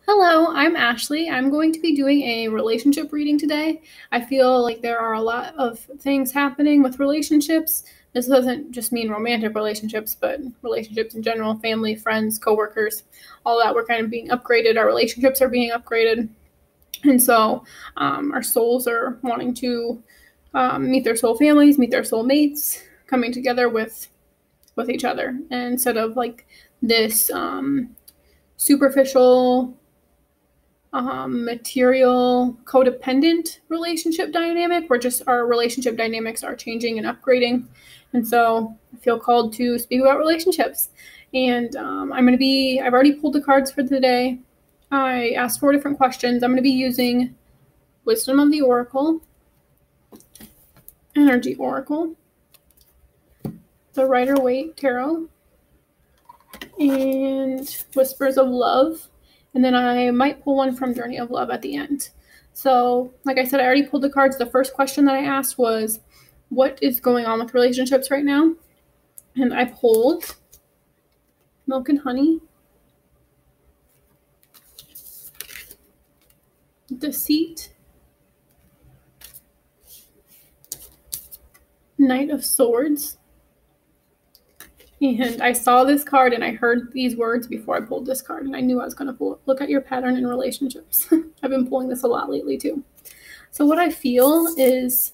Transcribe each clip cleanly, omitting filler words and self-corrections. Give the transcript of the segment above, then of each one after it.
Hello, I'm Ashley. I'm going to be doing a relationship reading today. I feel like there are a lot of things happening with relationships. This doesn't just mean romantic relationships, but relationships in general, family, friends, coworkers, all that. We're kind of being upgraded. Our relationships are being upgraded. And so our souls are wanting to meet their soul families, meet their soul mates, coming together with each other. And instead of like this superficial material codependent relationship dynamic where just our relationship dynamics are changing and upgrading. And so I feel called to speak about relationships. And I've already pulled the cards for today. I asked 4 different questions. I'm going to be using Wisdom of the Oracle, Energy Oracle, the Rider-Waite Tarot, and Whispers of Love. And then I might pull one from Journey of Love at the end. So, like I said, I already pulled the cards. The first question that I asked was, what is going on with relationships right now? And I pulled Milk and Honey, Deceit, Knight of Swords. And I saw this card and I heard these words before I pulled this card, and I knew I was going to look at your pattern in relationships. I've been pulling this a lot lately too. So what I feel is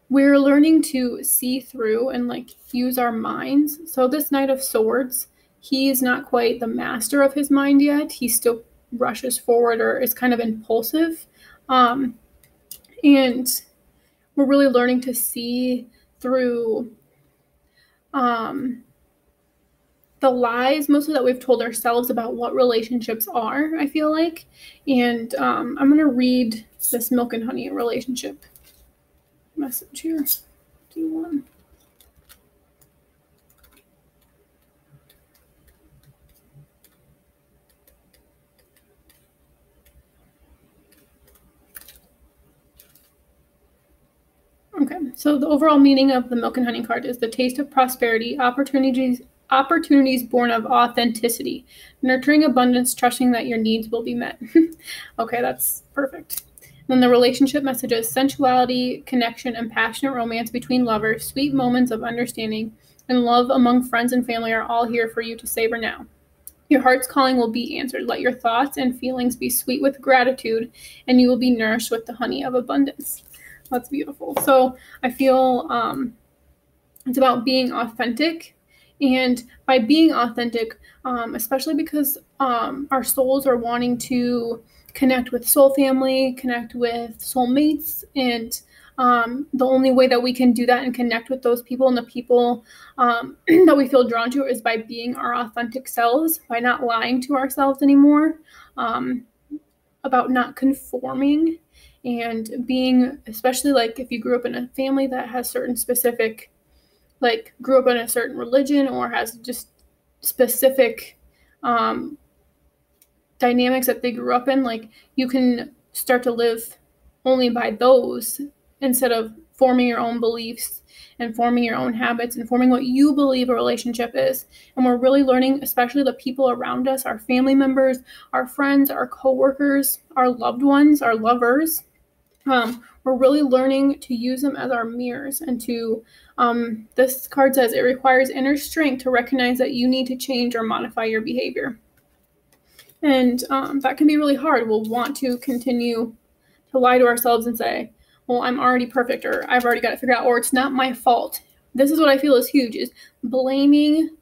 we're learning to see through and like use our minds. So this Knight of Swords, he is not quite the master of his mind yet. He still rushes forward or is kind of impulsive. And we're really learning to see through the lies mostly that we've told ourselves about what relationships are, I feel like. And I'm going to read this Milk and Honey relationship message here. Do one. Okay, so the overall meaning of the Milk and Honey card is the taste of prosperity, opportunities born of authenticity, nurturing abundance, trusting that your needs will be met. Okay, that's perfect. Then the relationship message is sensuality, connection, and passionate romance between lovers, sweet moments of understanding, and love among friends and family are all here for you to savor now. Your heart's calling will be answered. Let your thoughts and feelings be sweet with gratitude, and you will be nourished with the honey of abundance. That's beautiful. So I feel it's about being authentic. And by being authentic, especially because our souls are wanting to connect with soul family, connect with soul mates, and the only way that we can do that and connect with those people and the people that we feel drawn to is by being our authentic selves, by not lying to ourselves anymore, about not conforming and being, especially like if you grew up in a family that has certain specific, like grew up in a certain religion or has just specific dynamics that they grew up in, like you can start to live only by those instead of forming your own beliefs and forming your own habits and forming what you believe a relationship is. And we're really learning, especially the people around us, our family members, our friends, our coworkers, our loved ones, our lovers. We're really learning to use them as our mirrors and to, this card says it requires inner strength to recognize that you need to change or modify your behavior. And that can be really hard. We'll want to continue to lie to ourselves and say, well, I'm already perfect, or I've already got it figured out, or it's not my fault. This is what I feel is huge, is blaming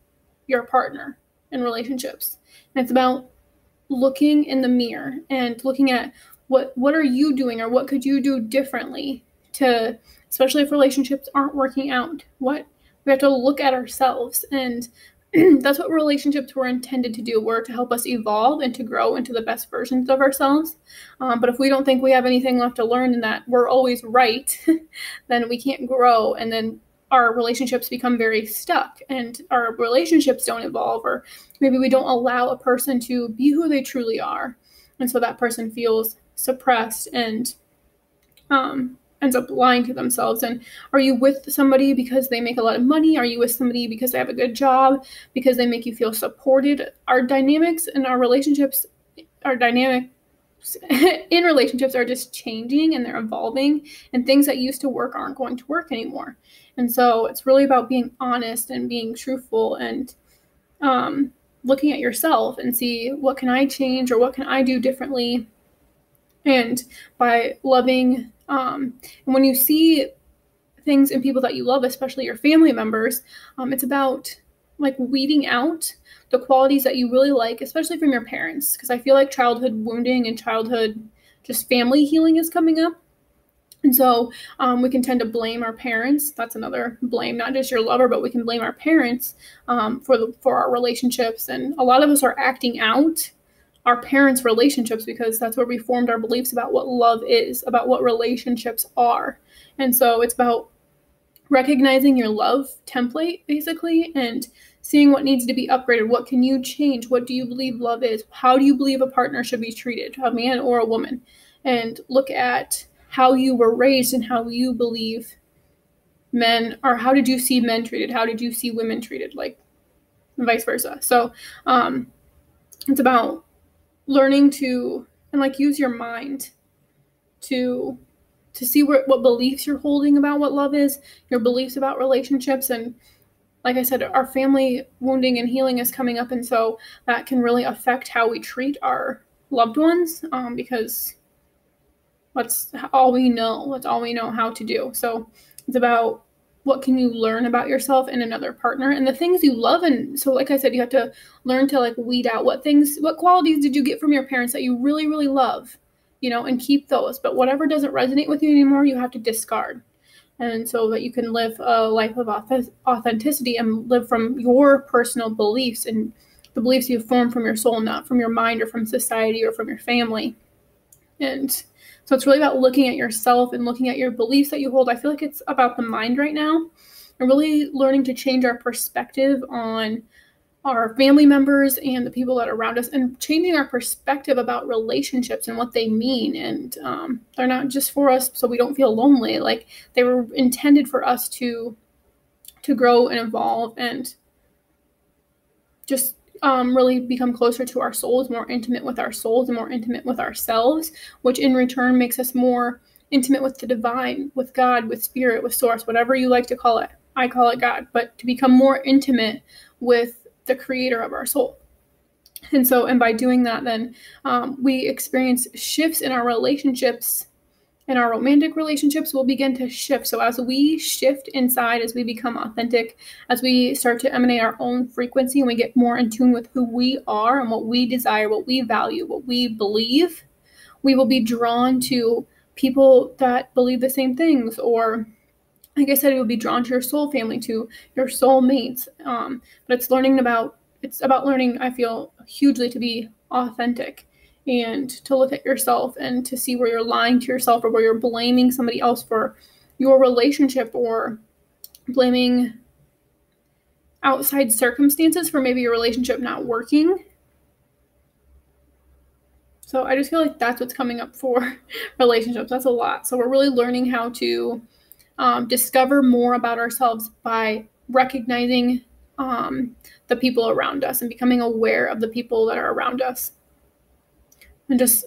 your partner in relationships. And it's about looking in the mirror and looking at what are you doing or what could you do differently to, especially if relationships aren't working out. What we have to look at ourselves, and that's what relationships were intended to do, were to help us evolve and to grow into the best versions of ourselves. But if we don't think we have anything left to learn and that we're always right, then we can't grow, and then our relationships become very stuck and our relationships don't evolve, or maybe we don't allow a person to be who they truly are. And so that person feels suppressed and ends up lying to themselves. And are you with somebody because they make a lot of money? Are you with somebody because they have a good job, because they make you feel supported? Our dynamics in our relationships, our dynamics in relationships are just changing, and they're evolving, and things that used to work aren't going to work anymore. And so it's really about being honest and being truthful, and looking at yourself and see, what can I change, or what can I do differently? And by loving, and when you see things in people that you love, especially your family members, it's about like weeding out the qualities that you really like, especially from your parents, because I feel like childhood wounding and childhood just family healing is coming up. And so we can tend to blame our parents. That's another blame, not just your lover, but we can blame our parents for our relationships. And a lot of us are acting out our parents' relationships because that's where we formed our beliefs about what love is, about what relationships are. And so it's about recognizing your love template, basically, and seeing what needs to be upgraded. What can you change? What do you believe love is? How do you believe a partner should be treated, a man or a woman? And look at how you were raised and how you believe men, or how did you see men treated? How did you see women treated? Like, and vice versa. So it's about learning to, and like, use your mind to see what beliefs you're holding about what love is, your beliefs about relationships. And like I said, our family wounding and healing is coming up, and so that can really affect how we treat our loved ones, because that's all we know. That's all we know how to do. So it's about, what can you learn about yourself and another partner, and the things you love. And so, like I said, you have to learn to like weed out what qualities did you get from your parents that you really, really love, and keep those. But whatever doesn't resonate with you anymore, you have to discard. And so that you can live a life of authenticity and live from your personal beliefs and the beliefs you form from your soul, not from your mind or from society or from your family. And so it's really about looking at yourself and looking at your beliefs that you hold. I feel like it's about the mind right now, and really learning to change our perspective on our family members and the people that are around us, and changing our perspective about relationships and what they mean. And they're not just for us so we don't feel lonely. Like, they were intended for us to grow and evolve and just really become closer to our souls, more intimate with our souls and more intimate with ourselves, which in return makes us more intimate with the divine, with God, with spirit, with source, whatever you like to call it. I call it God, but to become more intimate with the creator of our soul. And by doing that, then we experience shifts in our relationships. And our romantic relationships will begin to shift. So as we shift inside, as we become authentic, as we start to emanate our own frequency, and we get more in tune with who we are and what we desire, what we value, what we believe, we will be drawn to people that believe the same things. Or, like I said, you'll be drawn to your soul family, to your soul mates. But it's about learning, I feel, hugely, to be authentic and to look at yourself and to see where you're lying to yourself, or where you're blaming somebody else for your relationship, or blaming outside circumstances for maybe your relationship not working. So I just feel like that's what's coming up for relationships. That's a lot. So we're really learning how to discover more about ourselves by recognizing the people around us and becoming aware of the people that are around us, and just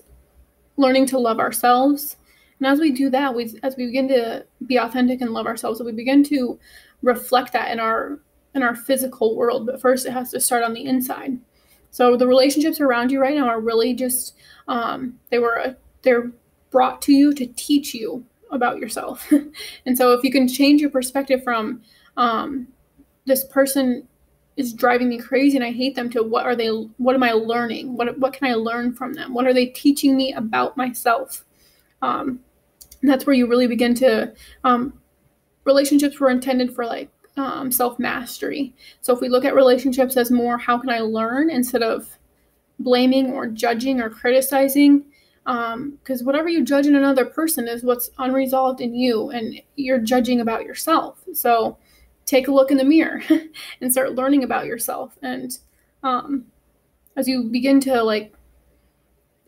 learning to love ourselves. And as we do that, as we begin to be authentic and love ourselves, we begin to reflect that in our physical world. But first, it has to start on the inside. So the relationships around you right now are really just they're brought to you to teach you about yourself. And so if you can change your perspective from this person is driving me crazy and I hate them, to what am I learning? What can I learn from them? What are they teaching me about myself? That's where you really begin to, relationships were intended for like self-mastery. So if we look at relationships as more, how can I learn, instead of blaming or judging or criticizing, because whatever you judge in another person is what's unresolved in you, and you're judging about yourself. So take a look in the mirror and start learning about yourself. And as you begin to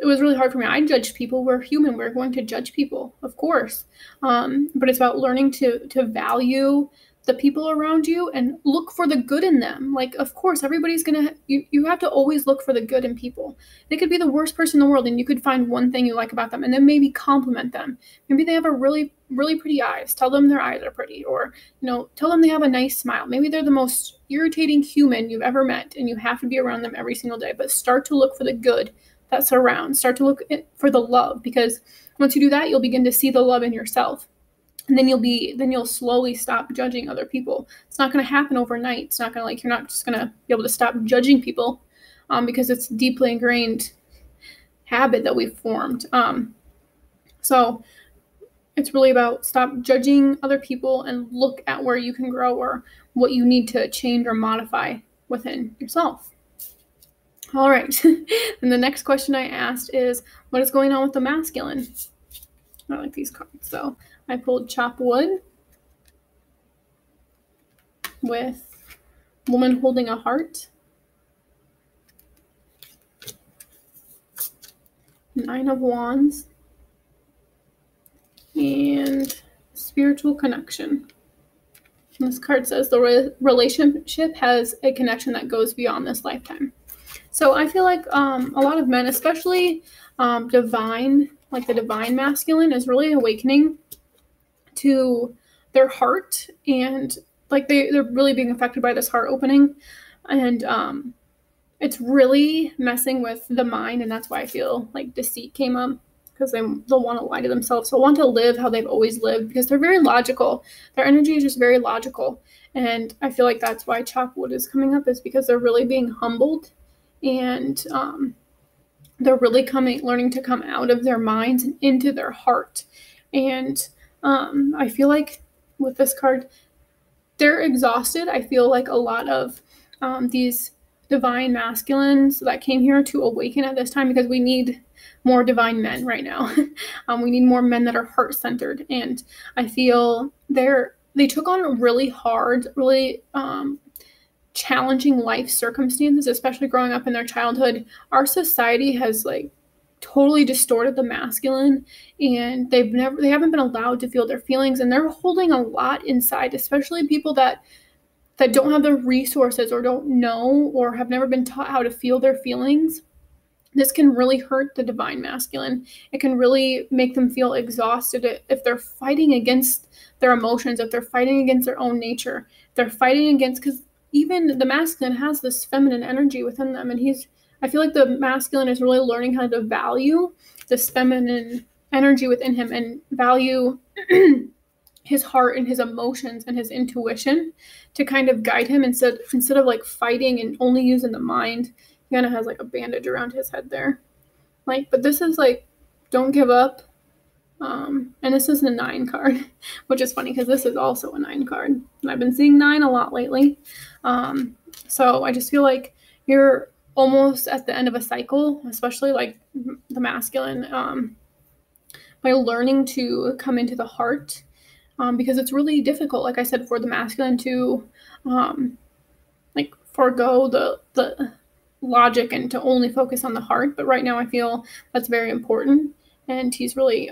it was really hard for me. I judged people. We're human. We're going to judge people, of course. But it's about learning to value the people around you and look for the good in them. Like, of course, everybody's gonna, you have to always look for the good in people. They could be the worst person in the world and you could find one thing you like about them and then maybe compliment them. Maybe they have a really, really pretty eyes. Tell them their eyes are pretty, or, tell them they have a nice smile. Maybe they're the most irritating human you've ever met and you have to be around them every single day, but start to look for the good that surrounds. Start to look for the love, because once you do that, you'll begin to see the love in yourself. And then you'll slowly stop judging other people. It's not going to happen overnight. It's not going to, you're not just going to be able to stop judging people, because it's a deeply ingrained habit that we've formed. So it's really about stop judging other people and look at where you can grow or what you need to change or modify within yourself. All right. And the next question I asked is, what is going on with the masculine? I like these cards. So I pulled Chop Wood with Woman Holding a Heart, Nine of Wands, and Spiritual Connection. And this card says the relationship has a connection that goes beyond this lifetime. So I feel like a lot of men, especially divine, like the divine masculine, is really awakening to their heart, and like they're really being affected by this heart opening, and it's really messing with the mind, and that's why I feel like deceit came up, because they'll want to lie to themselves. They'll want to live how they've always lived because they're very logical. Their energy is just very logical, and I feel like that's why Chop Wood is coming up, is because they're really being humbled, and they're really learning to come out of their minds and into their heart. And I feel like with this card, they're exhausted. I feel like a lot of these divine masculines that came here to awaken at this time, because we need more divine men right now. We need more men that are heart-centered. And I feel they took on really hard, really challenging life circumstances, especially growing up in their childhood. Our society has totally distorted the masculine, and they haven't been allowed to feel their feelings, and they're holding a lot inside, especially people that don't have the resources or don't know or have never been taught how to feel their feelings. This can really hurt the divine masculine. It can really make them feel exhausted if they're fighting against their emotions, if they're fighting against their own nature, if they're fighting against, because even the masculine has this feminine energy within them, and I feel like the masculine is really learning how to value this feminine energy within him and value his heart and his emotions and his intuition to kind of guide him instead of fighting and only using the mind. He kind of has a bandage around his head there. But this is don't give up. And this is a 9 card, which is funny because this is also a 9 card. And I've been seeing 9 a lot lately. So I just feel like you're almost at the end of a cycle, especially the masculine, by learning to come into the heart, because it's really difficult, like I said, for the masculine to forego the logic and to only focus on the heart. But right now I feel that's very important, and he's really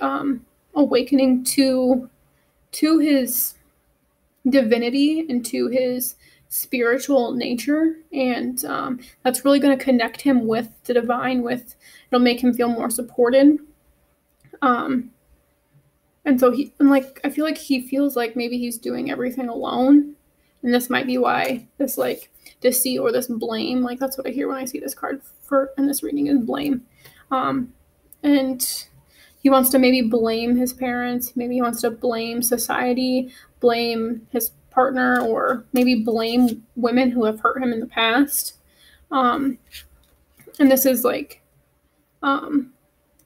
awakening to his divinity and to his spiritual nature, and that's really going to connect him with the divine. It'll make him feel more supported, and so I feel like he feels like maybe he's doing everything alone, and this might be why this deceit or this blame, that's what I hear when I see this card in this reading, is blame. And he wants to maybe blame his parents, maybe he wants to blame society, blame his partner, or maybe blame women who have hurt him in the past. And this is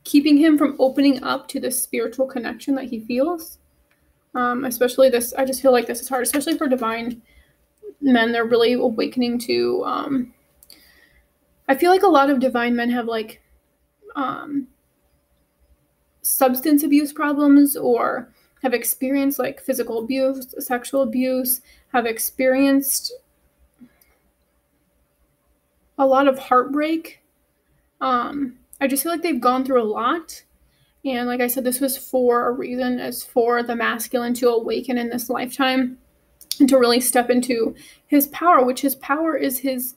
keeping him from opening up to this spiritual connection that he feels. Especially this, I just feel like this is hard, especially for divine men. They're really awakening to, I feel like a lot of divine men have substance abuse problems, or have experienced physical abuse, sexual abuse, have experienced a lot of heartbreak. I just feel like they've gone through a lot. And like I said, this was for a reason, as for the masculine to awaken in this lifetime and to really step into his power, which his power is his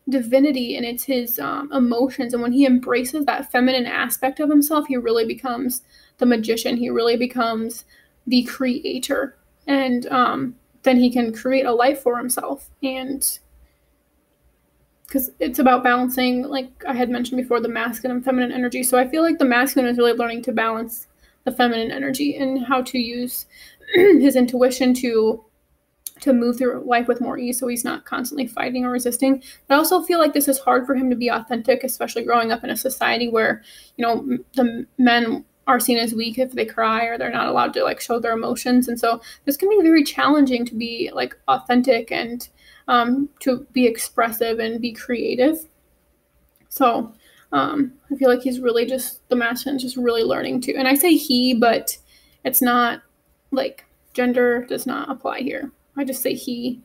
divinity, and it's his emotions. And when he embraces that feminine aspect of himself, he really becomes the magician. He really becomes the creator. And then he can create a life for himself. And because it's about balancing, like I had mentioned before, the masculine and feminine energy. So I feel like the masculine is really learning to balance the feminine energy and how to use his intuition to move through life with more ease, so he's not constantly fighting or resisting. But I also feel like this is hard for him to be authentic, especially growing up in a society where, the men are seen as weak if they cry, or they're not allowed to like show their emotions. And so this can be very challenging to be like authentic and to be expressive and be creative. So I feel like he's really just, the masculine is just really learning to, and I say he, but it's not like gender does not apply here. I just say he.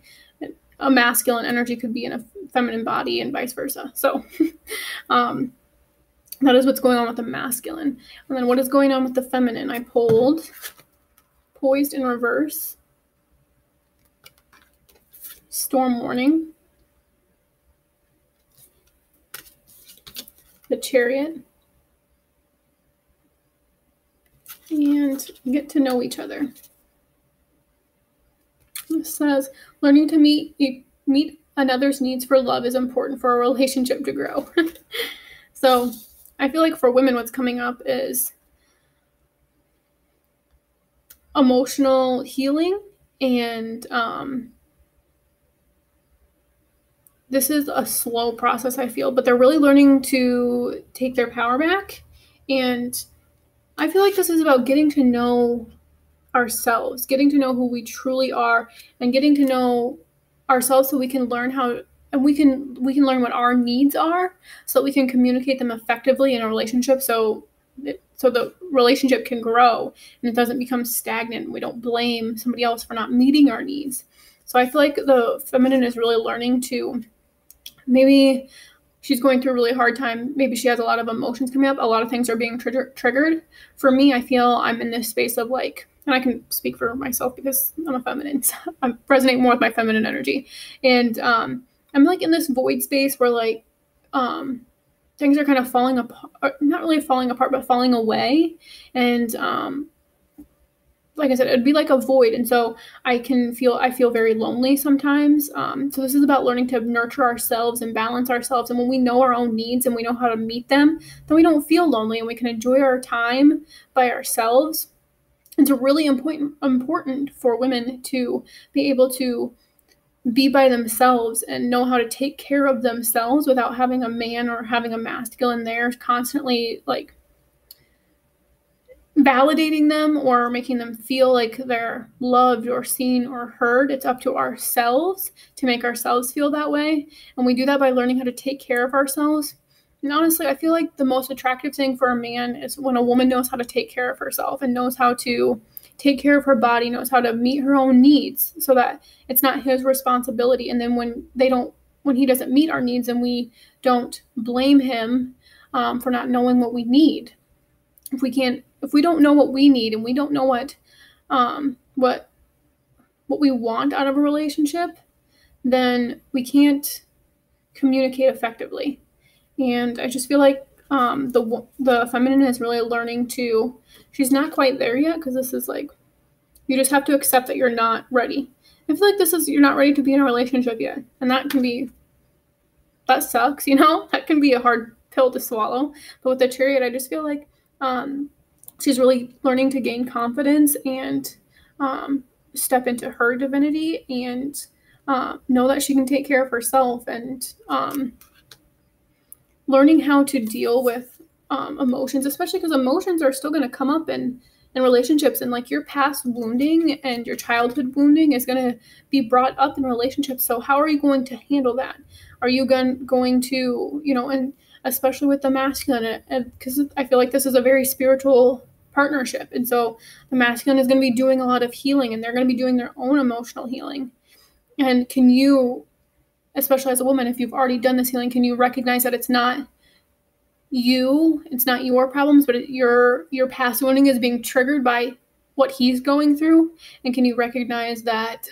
A masculine energy could be in a feminine body and vice versa. So that is what's going on with the masculine. And then what is going on with the feminine? I pulled Poised in Reverse, Storm Warning, the Chariot, and Get to Know Each Other. It says, learning to meet another's needs for love is important for a relationship to grow. So I feel like for women, what's coming up is emotional healing. And this is a slow process, I feel, but they're really learning to take their power back. And I feel like this is about getting to know ourselves, getting to know who we truly are, and getting to know ourselves so we can learn how, and we can learn what our needs are, so that we can communicate them effectively in a relationship, so the relationship can grow and it doesn't become stagnant. We don't blame somebody else for not meeting our needs. So I feel like the feminine is really learning to, maybe she's going through a really hard time. Maybe she has a lot of emotions coming up. A lot of things are being triggered. For me, I feel I'm in this space of like, and I can speak for myself because I'm a feminine. So I resonate more with my feminine energy. And I'm like in this void space where like things are kind of falling apart, not really falling apart, but falling away. And like I said, it'd be like a void. And so I feel very lonely sometimes. So this is about learning to nurture ourselves and balance ourselves. And when we know our own needs and we know how to meet them, then we don't feel lonely and we can enjoy our time by ourselves. It's really important for women to be able to be by themselves and know how to take care of themselves without having a man or having a masculine there constantly like validating them or making them feel like they're loved or seen or heard. It's up to ourselves to make ourselves feel that way. And we do that by learning how to take care of ourselves. And honestly, I feel like the most attractive thing for a man is when a woman knows how to take care of herself and knows how to take care of her body, knows how to meet her own needs so that it's not his responsibility. And then when he doesn't meet our needs, and we don't blame him for not knowing what we need. If we don't know what we need and we don't know what we want out of a relationship, then we can't communicate effectively. And I just feel like the feminine is really learning to, she's not quite there yet, because this is like, you just have to accept that you're not ready. I feel like you're not ready to be in a relationship yet. And that sucks, that can be a hard pill to swallow. But with the Chariot, I just feel like she's really learning to gain confidence and step into her divinity and know that she can take care of herself, and learning how to deal with emotions, especially because emotions are still going to come up in relationships, and like your past wounding and your childhood wounding is going to be brought up in relationships. So how are you going to handle that? Are you going to, and especially with the masculine, because I feel like this is a very spiritual partnership. And so the masculine is going to be doing a lot of healing, and they're going to be doing their own emotional healing. And can you, especially as a woman, if you've already done this healing, can you recognize that it's not it's not your problems, but your past wounding is being triggered by what he's going through? And can you recognize that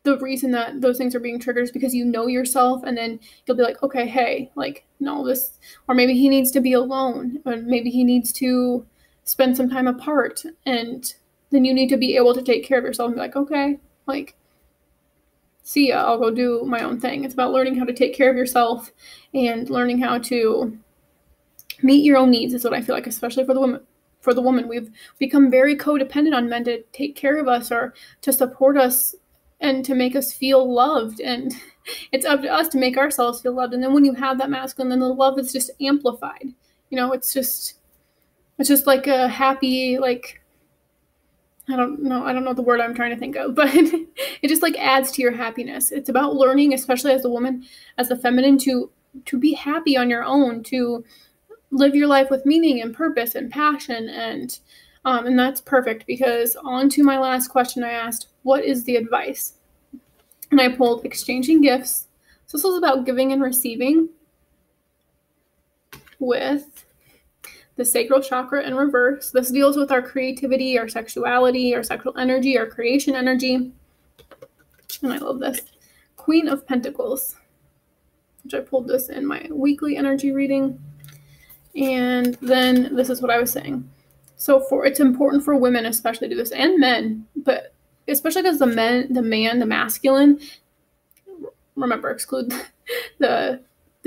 the reason that those things are being triggered is because you know yourself, and then you'll be like, okay, hey, like, no, this, or maybe he needs to be alone, or maybe he needs to spend some time apart, and then you need to be able to take care of yourself and be like, okay, like, see ya, I'll go do my own thing. It's about learning how to take care of yourself and learning how to meet your own needs is what I feel like, especially for the women. For the woman, we've become very codependent on men to take care of us or to support us and to make us feel loved. And it's up to us to make ourselves feel loved. And then when you have that masculine, then the love is just amplified. You know, it's just like a happy, like, I don't know the word I'm trying to think of, but it just like adds to your happiness. It's about learning, especially as a woman, as the feminine, to be happy on your own, to live your life with meaning and purpose and passion. And that's perfect, because on to my last question I asked, what is the advice? And I pulled exchanging gifts. So this was about giving and receiving with the sacral chakra in reverse. This deals with our creativity, our sexuality, our sexual energy, our creation energy. And I love this. Queen of Pentacles, which I pulled this in my weekly energy reading. And then this is what I was saying. So it's important for women especially to do this, and men, but especially because the masculine, remember, exclude the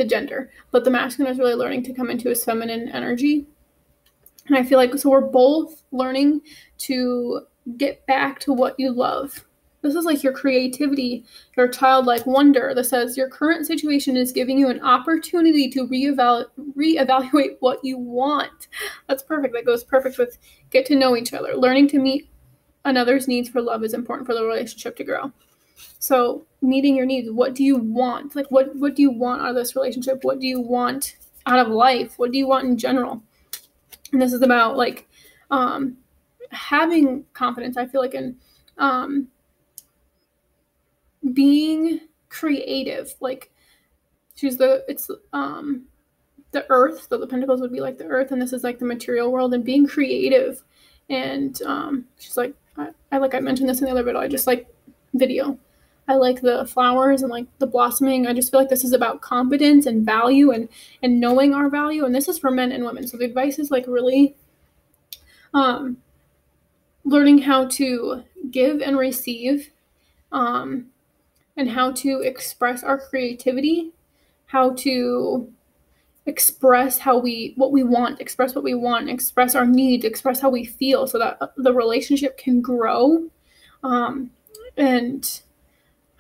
gender, but the masculine is really learning to come into his feminine energy. And I feel like, so we're both learning to get back to what you love. This is like your creativity, your childlike wonder that says your current situation is giving you an opportunity to reevaluate what you want. That's perfect. That goes perfect with get to know each other. Learning to meet another's needs for love is important for the relationship to grow. So meeting your needs. What do you want? Like, what do you want out of this relationship? What do you want out of life? What do you want in general? And this is about like having confidence. I feel like in being creative. Like, it's the earth, so the pentacles would be like the earth, and this is like the material world, and being creative. And she's like, I mentioned this in the other video. I like the flowers and like the blossoming. I just feel like this is about confidence and value and knowing our value. And this is for men and women. So the advice is like really learning how to give and receive, and how to express our creativity, how to express what we want, express our needs, express how we feel, so that the relationship can grow. And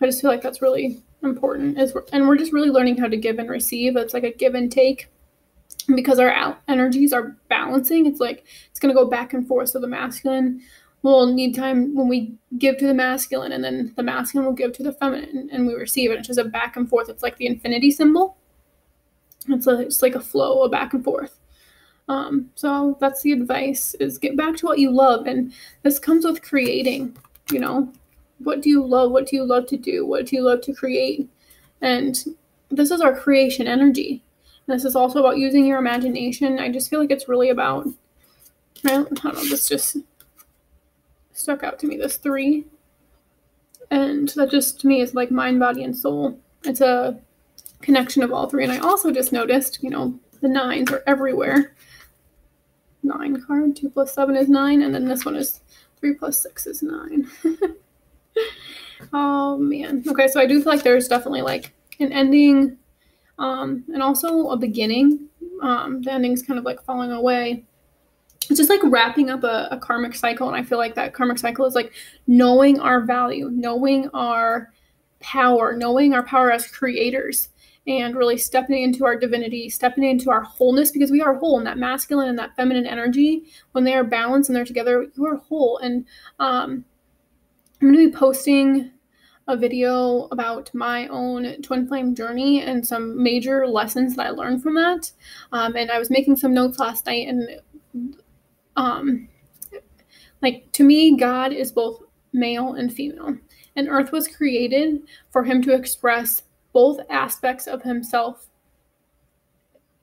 I just feel like that's really important. And we're just really learning how to give and receive. It's like a give and take. And because our energies are balancing, it's like it's going to go back and forth. So the masculine will need time when we give to the masculine, and then the masculine will give to the feminine, and we receive it. It's just a back and forth. It's like the infinity symbol. It's like a flow, a back and forth. So that's the advice, is get back to what you love. And this comes with creating, you know, what do you love? What do you love to do? What do you love to create? And this is our creation energy. And this is also about using your imagination. I just feel like it's really about, I don't know, this just stuck out to me, this 3. And that just, to me, is like mind, body, and soul. It's a connection of all 3. And I also just noticed, you know, the 9s are everywhere. 9 card, 2 + 7 is 9, and then this one is 3 + 6 is 9. Oh man. Okay, so I do feel like there's definitely like an ending, and also a beginning. The ending's kind of like falling away. It's just like wrapping up a karmic cycle, and I feel like that karmic cycle is like knowing our value, knowing our power as creators, and really stepping into our divinity, stepping into our wholeness, because we are whole, and that masculine and that feminine energy, when they are balanced and they're together, you are whole. And I'm going to be posting a video about my own twin flame journey and some major lessons that I learned from that. And I was making some notes last night, and like, to me, God is both male and female, and Earth was created for him to express both aspects of himself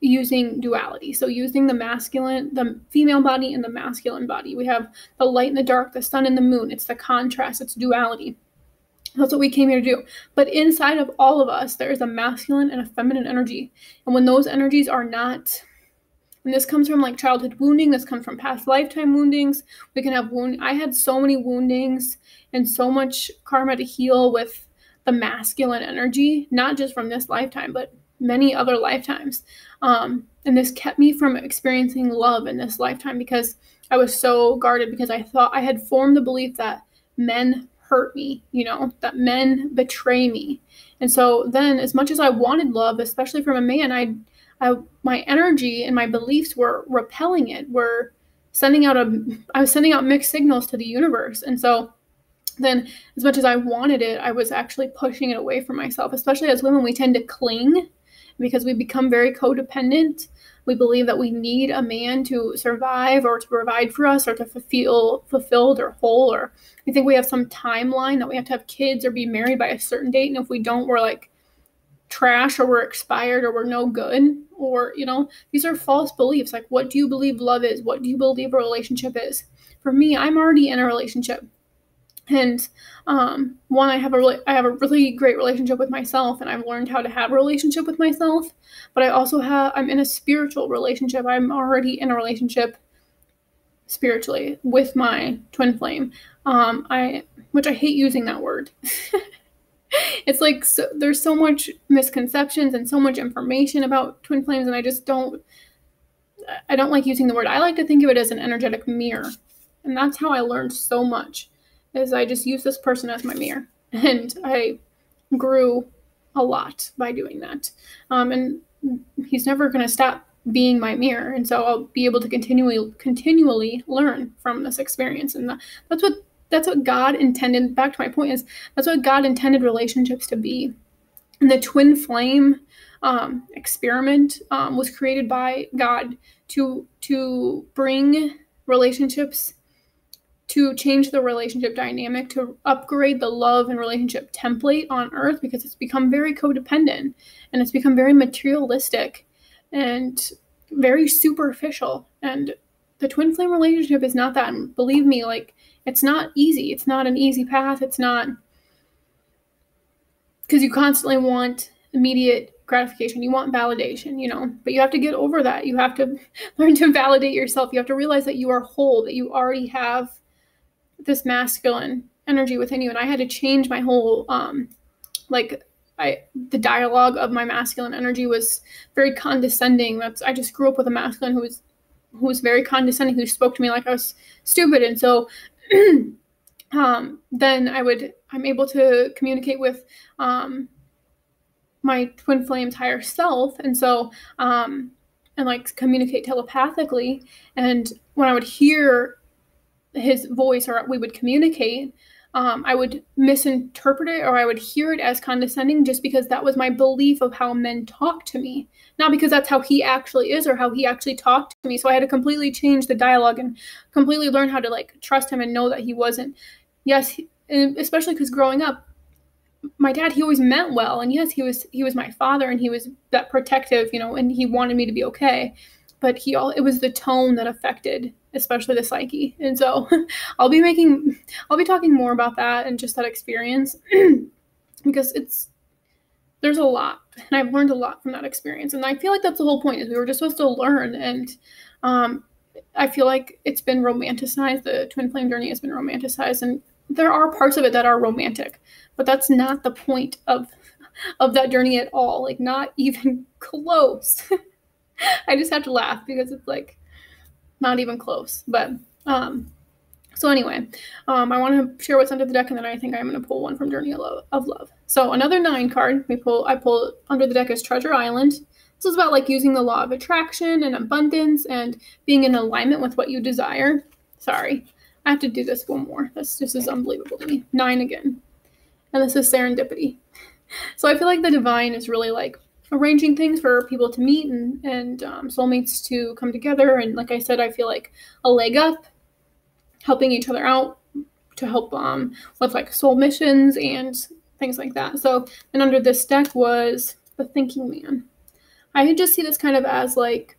using duality. So using the female body and the masculine body. We have the light and the dark, the sun and the moon. It's the contrast, it's duality. That's what we came here to do. But inside of all of us, there is a masculine and a feminine energy. And when those energies are not, and this comes from like childhood wounding, this comes from past lifetime woundings. We can have I had so many woundings and so much karma to heal with the masculine energy, not just from this lifetime, but many other lifetimes. And this kept me from experiencing love in this lifetime because I was so guarded, because I thought I had formed the belief that men hurt me, that men betray me. And so then, as much as I wanted love, especially from a man, my energy and my beliefs were repelling it, I was sending out mixed signals to the universe. And so then, as much as I wanted it, I was actually pushing it away from myself. Especially as women, we tend to cling because we become very codependent. We believe that we need a man to survive or to provide for us or to feel fulfilled or whole, or we think we have some timeline that we have to have kids or be married by a certain date. And if we don't, we're like trash, or we're expired, or we're no good, or, these are false beliefs. Like, what do you believe love is? What do you believe a relationship is? For me, I'm already in a relationship. And I have a really great relationship with myself, and I've learned how to have a relationship with myself. But I'm in a spiritual relationship. I'm already in a relationship spiritually with my twin flame. Which I hate using that word. It's like, there's so much misconceptions and so much information about twin flames, and I don't like using the word. I like to think of it as an energetic mirror, and that's how I learned so much. Is I just use this person as my mirror, and I grew a lot by doing that. And he's never going to stop being my mirror, and so I'll be able to continually learn from this experience. And that's what God intended. Back to my point is, that's what God intended relationships to be. And the twin flame experiment was created by God to bring relationships, to change the relationship dynamic, to upgrade the love and relationship template on earth, because it's become very codependent and it's become very materialistic and very superficial. And the twin flame relationship is not that. And believe me, like, it's not easy. It's not an easy path. It's not, because you constantly want immediate gratification. You want validation, but you have to get over that. You have to learn to validate yourself. You have to realize that you are whole, that you already have this masculine energy within you. And I had to change my whole, the dialogue of my masculine energy was very condescending. I just grew up with a masculine who was very condescending, who spoke to me like I was stupid. And so then I'm able to communicate with my twin flame's higher self, and so and like communicate telepathically. And when I would hear his voice, or we would communicate, I would misinterpret it, or I would hear it as condescending, just because that was my belief of how men talk to me, not because that's how he actually is or how he actually talked to me. So I had to completely change the dialogue and completely learn how to like trust him and know that he wasn't. Yes, especially because growing up, my dad, he always meant well, and yes, he was my father, and he was that protective, and he wanted me to be okay. But it was the tone that affected, especially the psyche. And so I'll be talking more about that and just that experience because there's a lot, and I've learned a lot from that experience. And I feel like that's the whole point, is we were just supposed to learn. And I feel like it's been romanticized. The twin flame journey has been romanticized, and there are parts of it that are romantic, but that's not the point of that journey at all. Like, not even close. I just have to laugh because it's like not even close. But so anyway, I want to share what's under the deck, and then I think I'm going to pull one from Journey of Love. So another 9 card I pull under the deck is Treasure Island. This is about like using the law of attraction and abundance and being in alignment with what you desire. Sorry, I have to do this one more. This is unbelievable to me. 9 again. And this is serendipity. So I feel like the divine is really like arranging things for people to meet and soulmates to come together. And like I said, I feel like a leg up, helping each other out to help with like soul missions and things like that. So, and under this deck was the Thinking Man. I just see this kind of as like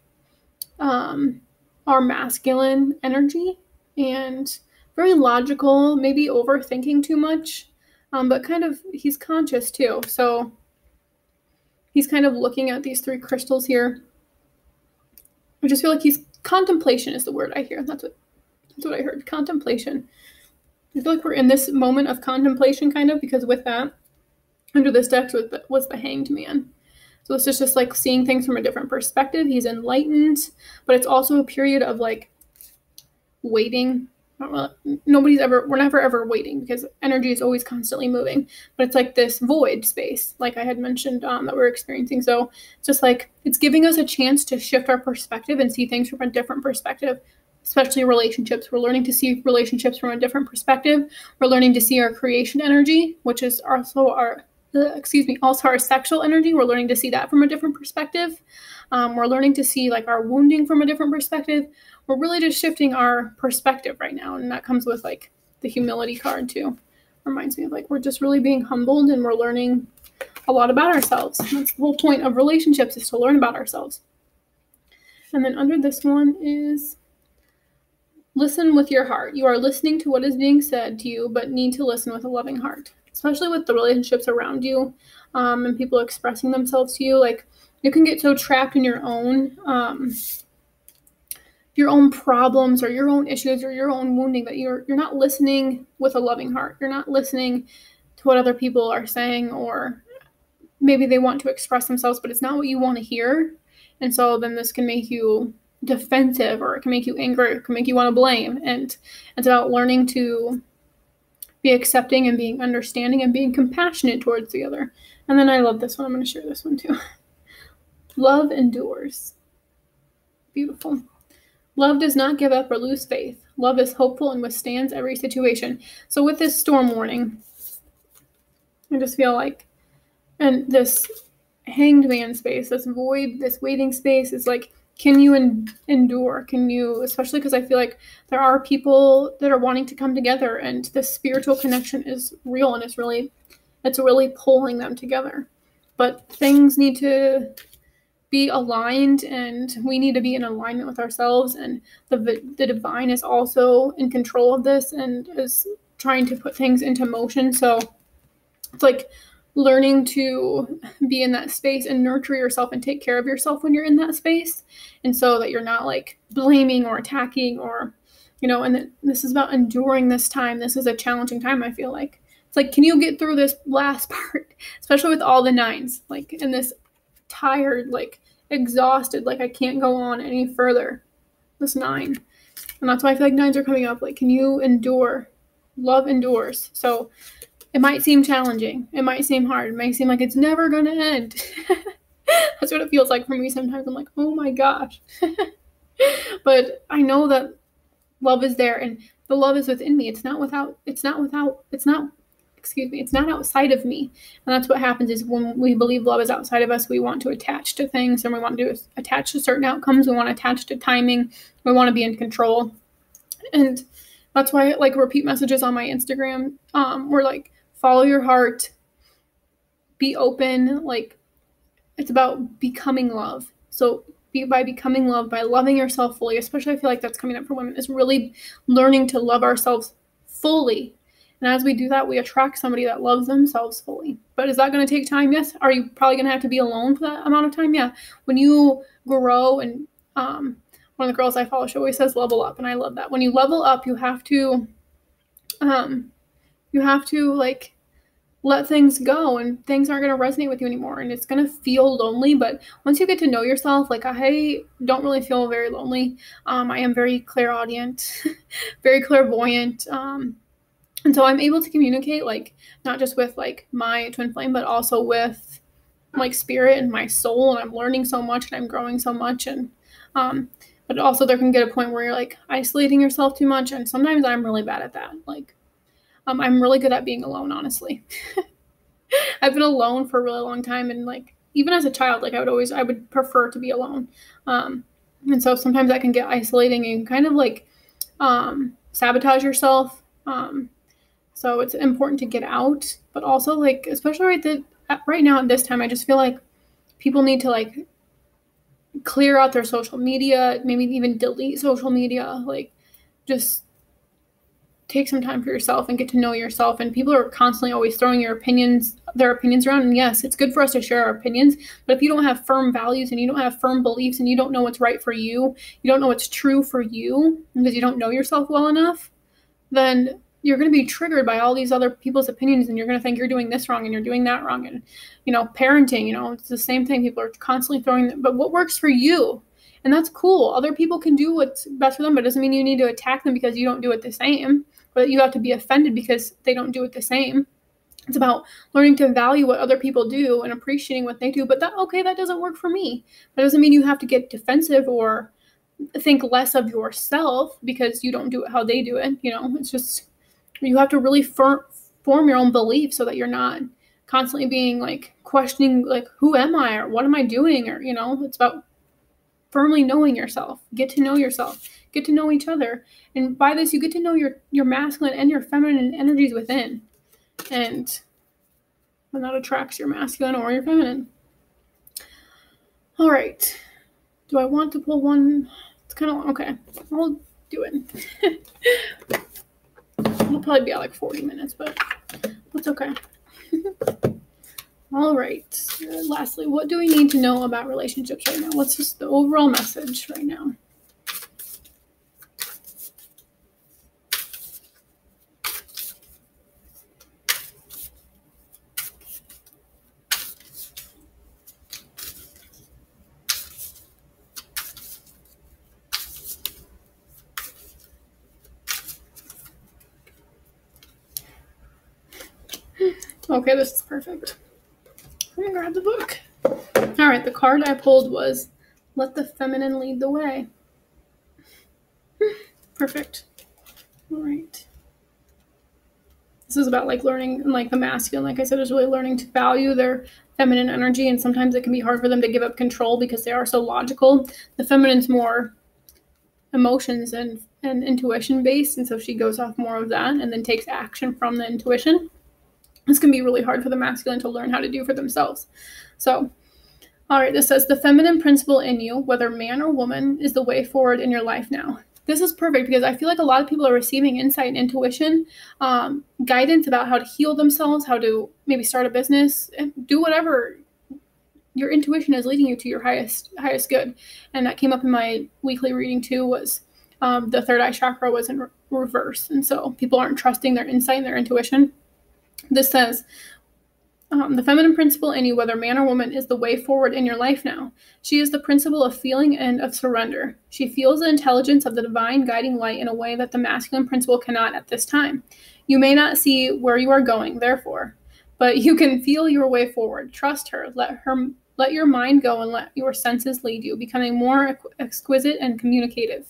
our masculine energy, and very logical, maybe overthinking too much, but kind of he's conscious too. So he's kind of looking at these 3 crystals here. I just feel like contemplation is the word I hear. That's what I heard. Contemplation. I feel like we're in this moment of contemplation, kind of, because with that, under this deck was the Hanged Man. So this is just like seeing things from a different perspective. He's enlightened, but it's also a period of like waiting. We're never ever waiting, because energy is always constantly moving, but it's like this void space, like I had mentioned, that we're experiencing. So it's just like, it's giving us a chance to shift our perspective and see things from a different perspective, especially relationships. We're learning to see relationships from a different perspective. We're learning to see our creation energy, which is also our sexual energy. We're learning to see that from a different perspective. We're learning to see like our wounding from a different perspective. We're really just shifting our perspective right now. And that comes with like the humility card too. Reminds me of like, we're just really being humbled, and we're learning a lot about ourselves. And that's the whole point of relationships, is to learn about ourselves. And then under this one is listen with your heart. You are listening to what is being said to you, but need to listen with a loving heart, especially with the relationships around you, and people expressing themselves to you. Like, you can get so trapped in your own problems, or your own issues, or your own wounding, that you're not listening with a loving heart. You're not listening to what other people are saying, or maybe they want to express themselves, but it's not what you want to hear. And so then this can make you defensive, or it can make you angry, it can make you want to blame. And it's about learning to be accepting and being understanding and being compassionate towards the other. And then I love this one. I'm going to share this one too. Love endures. Beautiful. Love does not give up or lose faith. Love is hopeful and withstands every situation. So with this storm warning, I just feel like, and this Hanged Man space, this void, this waiting space, is like, can you endure? Can you, especially because I feel like there are people that are wanting to come together, and the spiritual connection is real, and it's really pulling them together. But things need to be aligned, and we need to be in alignment with ourselves, and the divine is also in control of this and is trying to put things into motion. So it's like learning to be in that space and nurture yourself and take care of yourself when you're in that space, and so that you're not like blaming or attacking, or and this is about enduring this time. This is a challenging time. I feel like it's like, can you get through this last part, especially with all the 9s, like in this tired, like exhausted, like I can't go on any further, this 9. And that's why I feel like 9s are coming up. Like, can you endure? Love endures. So it might seem challenging, it might seem hard, it might seem like it's never gonna end. That's what it feels like for me sometimes. I'm like, oh my gosh. But I know that love is there, and the love is within me. It's not outside of me. And that's what happens, is when we believe love is outside of us, we want to attach to things, and we want to attach to certain outcomes. We want to attach to timing. We want to be in control. And that's why, like, repeat messages on my Instagram were like, follow your heart, be open. Like, it's about becoming love. So by becoming love, by loving yourself fully, especially I feel like that's coming up for women, is really learning to love ourselves fully. And as we do that, we attract somebody that loves themselves fully. But is that going to take time? Yes. Are you probably going to have to be alone for that amount of time? Yeah. When you grow, and one of the girls I follow, she always says level up. And I love that. When you level up, you have to like let things go, and things aren't going to resonate with you anymore, and it's going to feel lonely. But once you get to know yourself, like, I don't really feel very lonely. I am very clairaudient, very clairvoyant. And so I'm able to communicate, like, not just with like my twin flame, but also with like spirit and my soul. And I'm learning so much, and I'm growing so much. And but also there can get a point where you're like isolating yourself too much. And sometimes I'm really bad at that. Like, I'm really good at being alone, honestly. I've been alone for a really long time, and like, even as a child, like, I would prefer to be alone. And so sometimes that can get isolating, and kind of like sabotage yourself. So it's important to get out, but also, like, especially right now at this time, I just feel like people need to like clear out their social media, maybe even delete social media, like just take some time for yourself and get to know yourself. And people are constantly always throwing their opinions around. And yes, it's good for us to share our opinions, but if you don't have firm values and you don't have firm beliefs and you don't know what's right for you, you don't know what's true for you because you don't know yourself well enough, then you're going to be triggered by all these other people's opinions, and you're going to think you're doing this wrong and you're doing that wrong. And, parenting, it's the same thing. People are constantly but what works for you? And that's cool. Other people can do what's best for them, but it doesn't mean you need to attack them because you don't do it the same, or that you have to be offended because they don't do it the same. It's about learning to value what other people do and appreciating what they do. But that doesn't work for me. That doesn't mean you have to get defensive or think less of yourself because you don't do it how they do it. It's just, you have to really form your own beliefs so that you're not constantly being questioning, who am I, or what am I doing? Or, it's about firmly knowing yourself. Get to know yourself, get to know each other. And by this, you get to know your masculine and your feminine energies within. And that attracts your masculine or your feminine. All right. Do I want to pull one? It's kind of, okay, I'll do it. It'll probably be at 40 minutes, but that's okay. All right. Lastly, what do we need to know about relationships right now? What's just the overall message right now? Okay, this is perfect. I'm gonna grab the book. All right, the card I pulled was Let the Feminine Lead the Way. Perfect. All right. This is about learning, and the masculine, like I said, is really learning to value their feminine energy, and sometimes it can be hard for them to give up control because they are so logical. The feminine's more emotions and intuition based, and so she goes off more of that and then takes action from the intuition. This can be really hard for the masculine to learn how to do for themselves. So, all right, this says, the feminine principle in you, whether man or woman, is the way forward in your life now. This is perfect because I feel like a lot of people are receiving insight and intuition, guidance about how to heal themselves, how to maybe start a business, and do whatever your intuition is leading you to your highest good. And that came up in my weekly reading too, was the third eye chakra was in reverse. And so people aren't trusting their insight and their intuition. This says, the feminine principle in you, whether man or woman, is the way forward in your life now. She is the principle of feeling and of surrender. She feels the intelligence of the divine guiding light in a way that the masculine principle cannot at this time. You may not see where you are going, therefore, but you can feel your way forward. Trust her. Let your mind go and let your senses lead you, becoming more exquisite and communicative.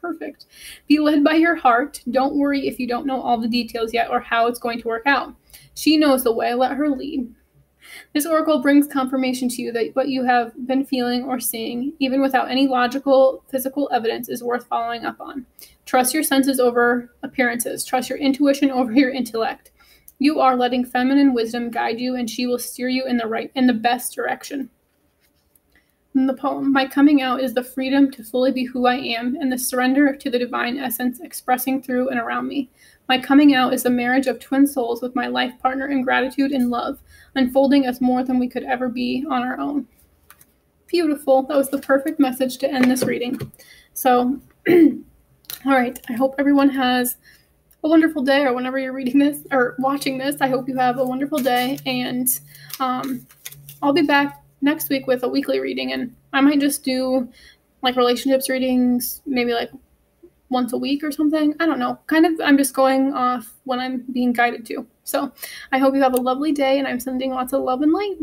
Perfect. Be led by your heart. Don't worry if you don't know all the details yet or how it's going to work out. She knows the way. Let her lead. This oracle brings confirmation to you that what you have been feeling or seeing, even without any logical, physical evidence, is worth following up on. Trust your senses over appearances. Trust your intuition over your intellect. You are letting feminine wisdom guide you, and she will steer you in the best direction. In the poem, my coming out is the freedom to fully be who I am and the surrender to the divine essence expressing through and around me. My coming out is the marriage of twin souls with my life partner in gratitude and love, unfolding as more than we could ever be on our own. Beautiful. That was the perfect message to end this reading. So, all right. I hope everyone has a wonderful day, or whenever you're reading this or watching this, I hope you have a wonderful day. And I'll be back next week with a weekly reading, and I might just do relationships readings, maybe once a week or something. I don't know. I'm just going off when I'm being guided to. So I hope you have a lovely day, and I'm sending lots of love and light.